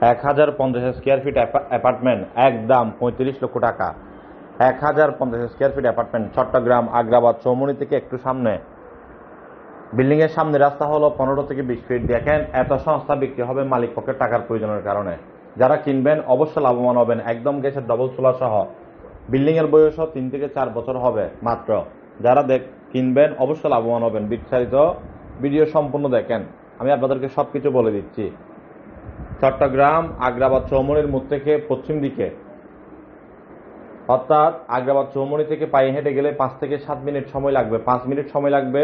1050 square feet apartment, একদম 35 লক্ষ টাকা। 1050 square feet apartment, Chittagong Agrabad Chowmuhani থেকে একটু সামনে। বিল্ডিং এর সামনে রাস্তা হলো 15 থেকে 20 ফিট। দেখেন এত সংস্থা বিক্রি হবে মালিক পক্ষের টাকার প্রয়োজনের কারণে। যারা কিনবেন অবশ্যই লাভবান হবেন, একদম গ্যাসের ডবল চুলা সহ। বিল্ডিং এর বয়সও 3 থেকে 4 বছর হবে মাত্র। যারা কিনবেন অবশ্যই লাভবান হবেন। বিস্তারিত ভিডিও সম্পূর্ণ দেখেন, আমি আপনাদেরকে সবকিছু বলে দিচ্ছি। চট্টগ্রাম আগ্রাবাদ চৌমুহনীর মুখ থেকে পশ্চিম দিকে, অর্থাৎ আগ্রাবাদ চৌমুহনী থেকে পায়ে হেঁটে গেলে 5 থেকে 7 মিনিট সময় লাগবে। 5 মিনিট সময় লাগবে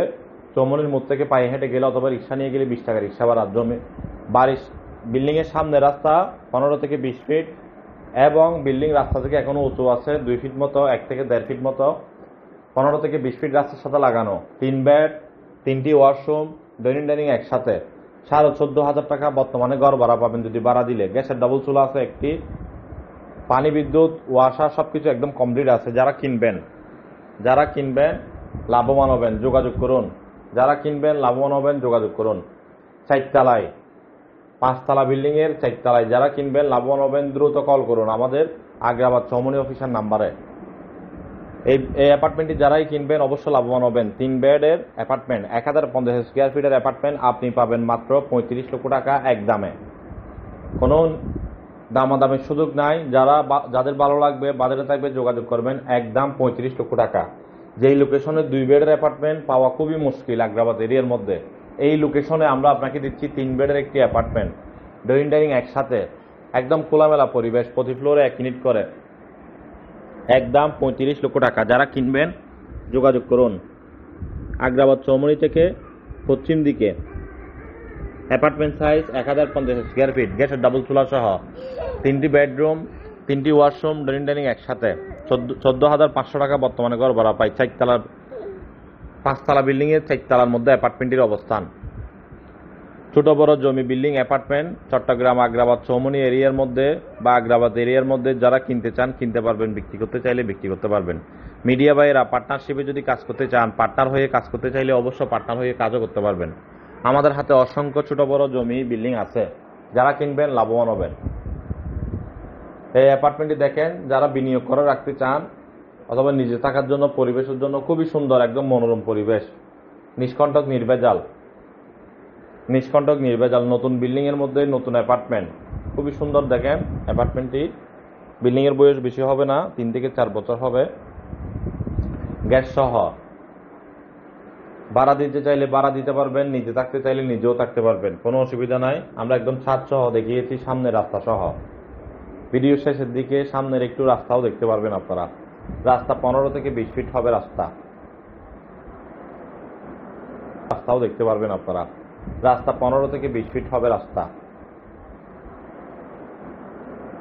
চৌমুহনীর মুখ থেকে পায়ে হেঁটে গেলে, অথবা রিক্সা নিয়ে গেলে 20 টাকা রিক্সা ভাড়া। বাড়ির বিল্ডিং এর সামনে রাস্তা 15 থেকে 20 ফিট, এবং বিল্ডিং রাস্তা থেকে এখনো উঁচু আছে 2 ফিট মতো, 1 থেকে 1.5 ফিট মতো। 15 থেকে 20 ফিট রাস্তার সাথে লাগানো 3 বেড, 3টি ওয়াশরুম, ডাইনিং একসাথে। 14,500 টাকা বর্তমানে ঘর ভাড়া পাবেন যদি ভাড়া দিলে। গ্যাসের ডাবল চুলা আছে একটি, পানি বিদ্যুৎ ওয়াশার সবকিছু একদম কমপ্লিট আছে। যারা কিনবেন লাভবান হবেন, যোগাযোগ করুন। যারা কিনবেন লাভবান হবেন, যোগাযোগ করুন। 4 তলায়, 5 তলা বিল্ডিং এর 4 তলায় যারা কিনবেন লাভবান হবেন, দ্রুত কল করুন আমাদের আগ্রাবাদ চৌমুহনী অফিসের নাম্বারে। এই অ্যাপার্টমেন্টটি যারাই কিনবেন অবশ্যই লাভবান হবেন। 3 বেডের অ্যাপার্টমেন্ট, 1050 স্কোয়ার ফিটের অ্যাপার্টমেন্ট আপনি পাবেন মাত্র 35 লক্ষ টাকা একদমে। কোনো দামাদামের সুযোগ নাই। যাদের ভালো লাগবে, বাজারে থাকবে, যোগাযোগ করবেন। একদম 35 লক্ষ টাকা। যেই লোকেশনে 2 বেডের অ্যাপার্টমেন্ট পাওয়া খুবই মুশকিল আগ্রাবাদ এরিয়ার মধ্যে, এই লোকেশনে আমরা আপনাকে দিচ্ছি 3 বেডের একটি অ্যাপার্টমেন্ট, ডাইনিং একসাথে, একদম খোলামেলা পরিবেশ, প্রতি ফ্লোরে 1 ইউনিট করে। একদম 35 লক্ষ টাকা। যারা কিনবেন যোগাযোগ করুন। আগ্রাবাদ চৌমুহনী থেকে পশ্চিম দিকে, অ্যাপার্টমেন্ট সাইজ 1050 স্কোয়ার ফিট, গ্যাসের ডাবল চুলা সহ, 3টি বেডরুম, 3টি ওয়াশরুম, ডাইনিং একসাথে। 14,500 টাকা বর্তমানে ঘর ভাড়া পাই। 5 তলা বিল্ডিং এর 4 তলার মধ্যে অ্যাপার্টমেন্টের অবস্থান। ছোট বড় জমি বিল্ডিং অ্যাপার্টমেন্ট চট্টগ্রাম আগ্রাবাদ চৌমুহনী এরিয়ার মধ্যে বা আগ্রাবাদ এরিয়ার মধ্যে যারা কিনতে চান কিনতে পারবেন, বিক্রি করতে চাইলে বিক্রি করতে পারবেন। মিডিয়া ভাইয়েরা পার্টনারশিপে যদি কাজ করতে চান, পার্টনার হয়ে কাজ করতে চাইলে অবশ্য পার্টনার হয়ে কাজও করতে পারবেন। আমাদের হাতে অসংখ্য ছোট বড় জমি বিল্ডিং আছে, যারা কিনবেন লাভবান হবেন। এই অ্যাপার্টমেন্টটি দেখেন, যারা বিনিয়োগ করে রাখতে চান অথবা নিজে থাকার জন্য, পরিবেশের জন্য খুবই সুন্দর, একদম মনোরম পরিবেশ, নিষ্কণ্টক নির্ভেজাল নতুন বিল্ডিং এর মধ্যে নতুন অ্যাপার্টমেন্ট, খুবই সুন্দর। দেখেন অ্যাপার্টমেন্টটি, বিল্ডিং এর বয়স বেশি হবে না, 3 থেকে 4 বছর হবে। গ্যাস সহ। ভাড়া দিতে চাইলে ভাড়া দিতে পারবেন, নিজে থাকতে চাইলে নিজেও থাকতে পারবেন, কোনো অসুবিধা নাই। আমরা একদম ছাদ সহ দেখিয়েছি, সামনে রাস্তা সহ। ভিডিও শেষের দিকে সামনের একটু রাস্তাও দেখতে পারবেন আপনারা। রাস্তা 15 থেকে 20 ফিট হবে রাস্তাও দেখতে পারবেন আপনারা। রাস্তা 15 থেকে 20 ফিট হবে রাস্তা।